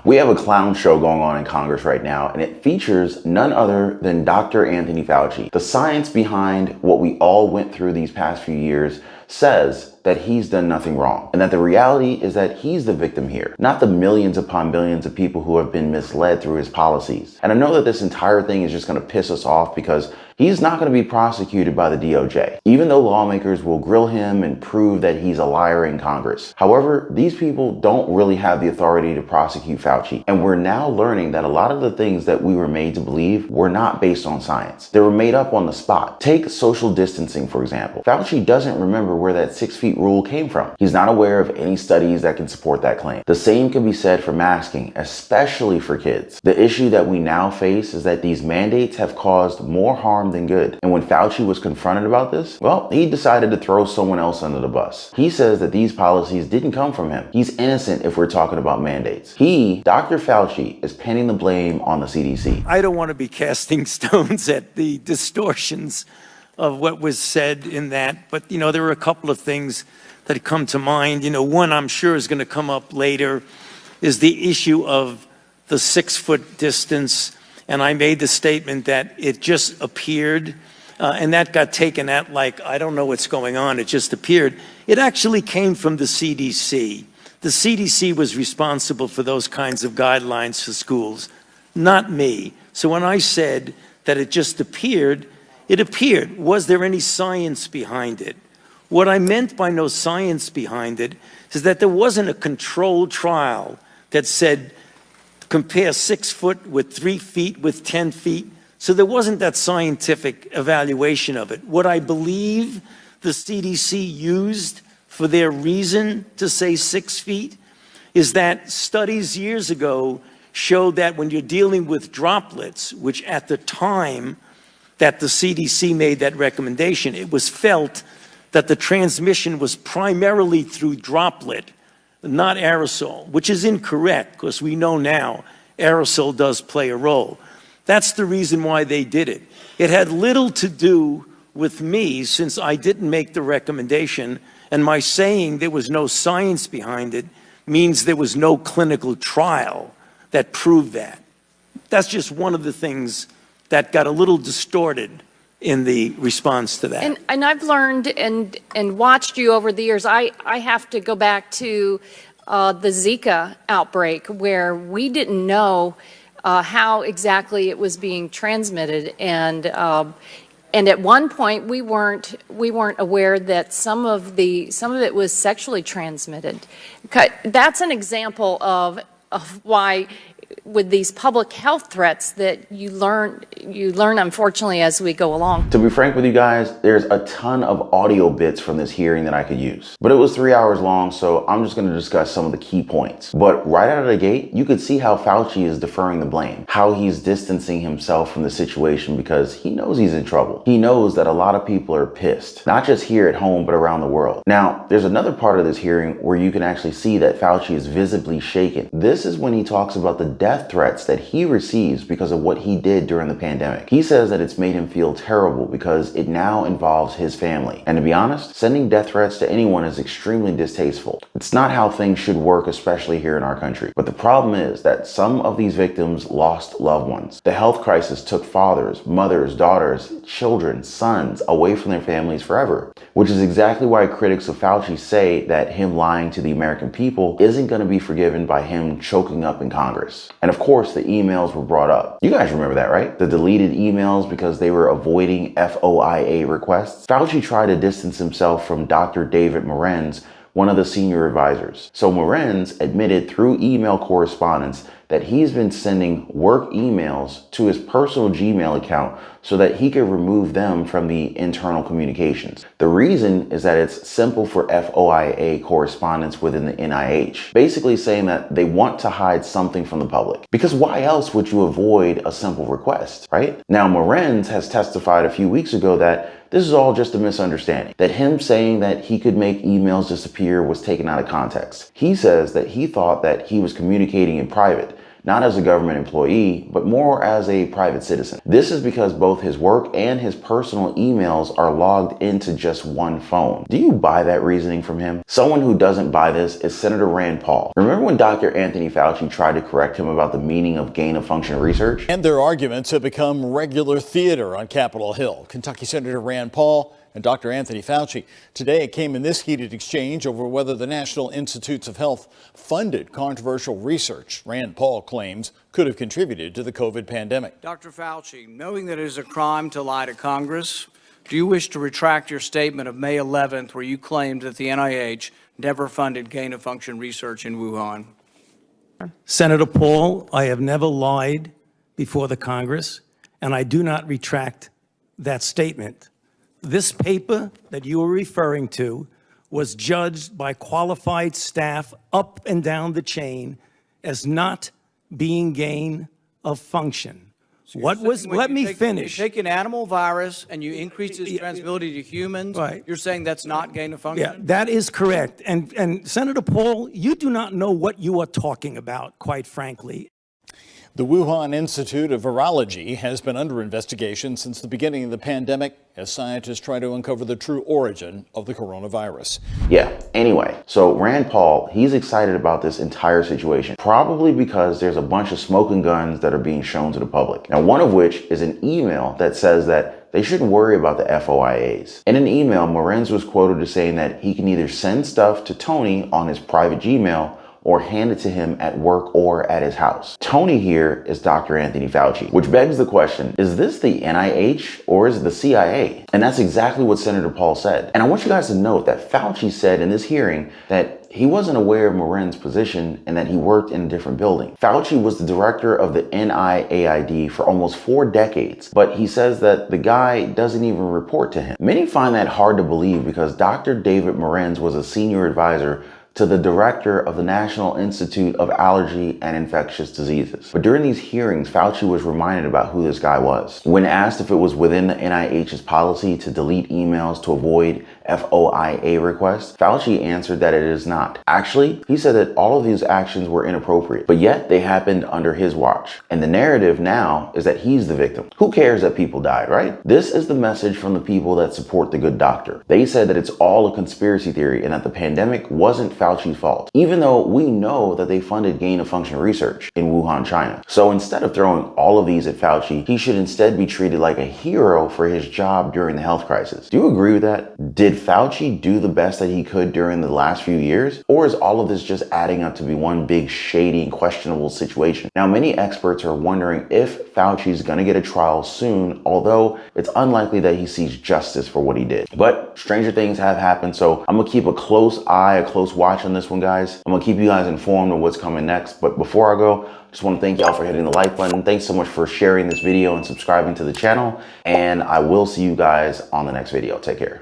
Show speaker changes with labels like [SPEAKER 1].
[SPEAKER 1] We have a clown show going on in Congress right now, and it features none other than Dr. Anthony Fauci. The science behind what we all went through these past few years says that he's done nothing wrong, and that the reality is that he's the victim here, not the millions upon billions of people who have been misled through his policies. And I know that this entire thing is just going to piss us off because he's not going to be prosecuted by the DOJ, even though lawmakers will grill him and prove that he's a liar in Congress. However, these people don't really have the authority to prosecute Fauci, and we're now learning that a lot of the things that we were made to believe were not based on science. They were made up on the spot. Take social distancing, for example. Fauci doesn't remember where that 6 feet rule came from. He's not aware of any studies that can support that claim. The same can be said for masking, especially for kids. The issue that we now face is that these mandates have caused more harm than good. And when Fauci was confronted about this, well, he decided to throw someone else under the bus. He says that these policies didn't come from him. He's innocent if we're talking about mandates. He, Dr. Fauci, is pinning the blame on the CDC.
[SPEAKER 2] I don't want to be casting stones at the distortions of what was said in that, but there are a couple of things that come to mind. One I'm sure is going to come up later is the issue of the 6 foot distance. And I made the statement that it just appeared, and that got taken at like, I don't know what's going on, it just appeared. It actually came from the CDC. The CDC was responsible for those kinds of guidelines for schools, not me. So when I said that it just appeared, it appeared. Was there any science behind it? What I meant by no science behind it is that there wasn't a controlled trial that said, compare 6 foot with 3 feet with 10 feet. So there wasn't that scientific evaluation of it. What I believe the CDC used for their reason to say 6 feet is that studies years ago showed that when you're dealing with droplets, which at the time that the CDC made that recommendation, it was felt that the transmission was primarily through droplet, not aerosol, which is incorrect because we know now aerosol does play a role. That's the reason why they did it. It had little to do with me since I didn't make the recommendation, and my saying there was no science behind it means there was no clinical trial that proved that. That's just one of the things that got a little distorted in the response to that.
[SPEAKER 3] And I've learned and watched you over the years. I have to go back to the Zika outbreak where we didn't know how exactly it was being transmitted, and at one point we weren't aware that some of it was sexually transmitted. That's an example of why, with these public health threats, that you learn unfortunately as we go along.
[SPEAKER 1] To be frank with you guys, there's a ton of audio bits from this hearing that I could use, but it was 3 hours long, so I'm just going to discuss some of the key points. But right out of the gate, you could see how Fauci is deferring the blame, how he's distancing himself from the situation because he knows he's in trouble. He knows that a lot of people are pissed, not just here at home, but around the world. Now, there's another part of this hearing where you can actually see that Fauci is visibly shaken. This is when he talks about the death threats that he receives because of what he did during the pandemic. He says that it's made him feel terrible because it now involves his family. And to be honest, sending death threats to anyone is extremely distasteful. It's not how things should work, especially here in our country. But the problem is that some of these victims lost loved ones. The health crisis took fathers, mothers, daughters, children, sons away from their families forever, which is exactly why critics of Fauci say that him lying to the American people isn't going to be forgiven by him choking up in Congress. And of course, the emails were brought up. You guys remember that, right? The deleted emails because they were avoiding FOIA requests. Fauci tried to distance himself from Dr. David Morenz, one of the senior advisors. So Morenz admitted through email correspondence that he's been sending work emails to his personal Gmail account so that he could remove them from the internal communications. The reason is that it's simple for FOIA correspondence within the NIH, basically saying that they want to hide something from the public. Because why else would you avoid a simple request, right? Now, Morenz has testified a few weeks ago that this is all just a misunderstanding, that him saying that he could make emails disappear was taken out of context. He says that he thought that he was communicating in private, not as a government employee, but more as a private citizen. This is because both his work and his personal emails are logged into just one phone. Do you buy that reasoning from him? Someone who doesn't buy this is Senator Rand Paul. Remember when Dr. Anthony Fauci tried to correct him about the meaning of gain-of-function research?
[SPEAKER 4] And their arguments have become regular theater on Capitol Hill. Kentucky Senator Rand Paul and Dr. Anthony Fauci. Today it came in this heated exchange over whether the National Institutes of Health funded controversial research Rand Paul claims could have contributed to the COVID pandemic.
[SPEAKER 5] Dr. Fauci, knowing that it is a crime to lie to Congress, do you wish to retract your statement of May 11th where you claimed that the NIH never funded gain-of-function research in Wuhan?
[SPEAKER 2] Senator Paul, I have never lied before the Congress, and I do not retract that statement. This paper that you are referring to was judged by qualified staff up and down the chain as not being gain of function. Let me finish.
[SPEAKER 5] You take an animal virus and you increase its transmissibility to humans,
[SPEAKER 2] right.
[SPEAKER 5] You're saying that's not gain of function?
[SPEAKER 2] Yeah, that is correct. And Senator Paul, you do not know what you are talking about, quite frankly.
[SPEAKER 4] The Wuhan Institute of Virology has been under investigation since the beginning of the pandemic as scientists try to uncover the true origin of the coronavirus.
[SPEAKER 1] Yeah, anyway, so Rand Paul, he's excited about this entire situation, probably because there's a bunch of smoking guns that are being shown to the public. Now, one of which is an email that says that they shouldn't worry about the FOIAs. In an email, Morenz was quoted as saying that he can either send stuff to Tony on his private Gmail or hand it to him at work or at his house. Tony here is Dr. Anthony Fauci, which begs the question, is this the NIH or is it the CIA? And that's exactly what Senator Paul said. And I want you guys to note that Fauci said in this hearing that he wasn't aware of Morenz's position and that he worked in a different building. Fauci was the director of the NIAID for almost 4 decades, but he says that the guy doesn't even report to him. Many find that hard to believe because Dr. David Morenz was a senior advisor to the director of the National Institute of Allergy and Infectious Diseases. But during these hearings, Fauci was reminded about who this guy was. When asked if it was within the NIH's policy to delete emails to avoid FOIA requests, Fauci answered that it is not. Actually, he said that all of these actions were inappropriate, but yet they happened under his watch. And the narrative now is that he's the victim. Who cares that people died, right? This is the message from the people that support the good doctor. They said that it's all a conspiracy theory and that the pandemic wasn't Fauci's fault, even though we know that they funded gain-of-function research in Wuhan, China. So instead of throwing all of these at Fauci, he should instead be treated like a hero for his job during the health crisis. Do you agree with that? Did Fauci do the best that he could during the last few years? Or is all of this just adding up to be one big shady and questionable situation? Now, many experts are wondering if Fauci's gonna get a trial soon, although it's unlikely that he sees justice for what he did. But stranger things have happened, so I'm gonna keep a close eye, a close watch on this one, guys. I'm gonna keep you guys informed of what's coming next. But before I go, just want to thank y'all for hitting the like button. Thanks so much for sharing this video and subscribing to the channel. And I will see you guys on the next video. Take care.